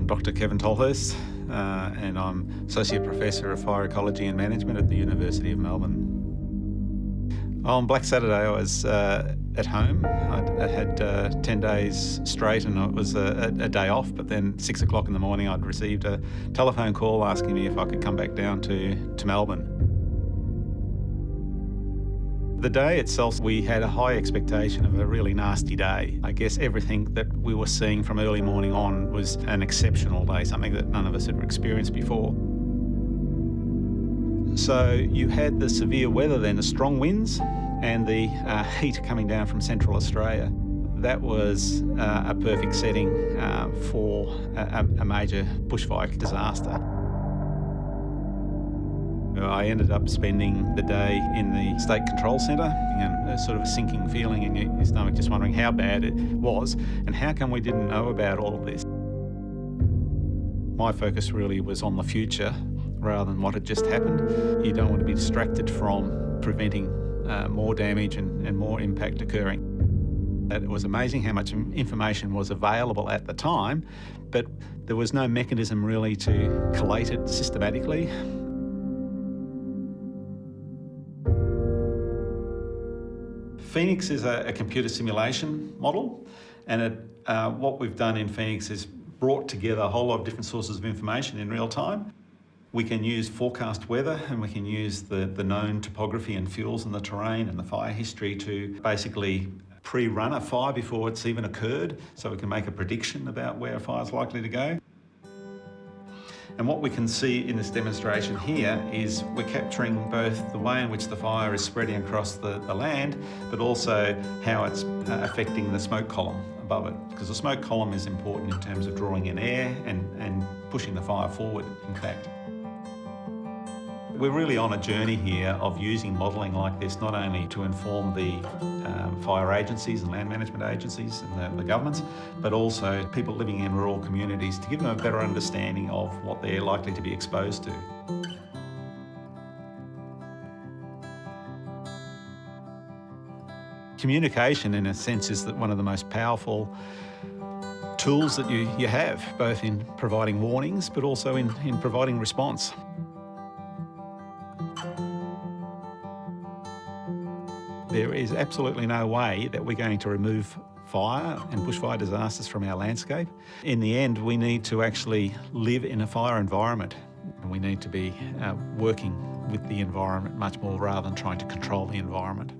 I'm Dr. Kevin Tolhurst, and I'm Associate Professor of Fire Ecology and Management at the University of Melbourne. On Black Saturday, I was at home. I had 10 days straight, and it was a day off, but then 6 o'clock in the morning, I'd received a telephone call asking me if I could come back down to Melbourne. The day itself, we had a high expectation of a really nasty day. I guess everything that we were seeing from early morning on was an exceptional day, something that none of us had experienced before. So you had the severe weather then, the strong winds and the heat coming down from Central Australia. That was a perfect setting for a major bushfire disaster. I ended up spending the day in the State Control Centre, and a sort of a sinking feeling in your stomach, just wondering how bad it was and how come we didn't know about all of this. My focus really was on the future rather than what had just happened. You don't want to be distracted from preventing more damage and more impact occurring. It was amazing how much information was available at the time, but there was no mechanism really to collate it systematically. Phoenix is a computer simulation model, and what we've done in Phoenix is brought together a whole lot of different sources of information in real time. We can use forecast weather, and we can use the known topography and fuels in the terrain and the fire history to basically pre-run a fire before it's even occurred, so we can make a prediction about where a fire's likely to go. And what we can see in this demonstration here is we're capturing both the way in which the fire is spreading across the land, but also how it's affecting the smoke column above it, because the smoke column is important in terms of drawing in air and pushing the fire forward, in fact. We're really on a journey here of using modelling like this not only to inform the fire agencies and land management agencies and the governments, but also people living in rural communities to give them a better understanding of what they're likely to be exposed to. Communication, in a sense, is one of the most powerful tools that you have, both in providing warnings but also in providing response. There is absolutely no way that we're going to remove fire and bushfire disasters from our landscape. In the end, we need to actually live in a fire environment. We need to be working with the environment much more rather than trying to control the environment.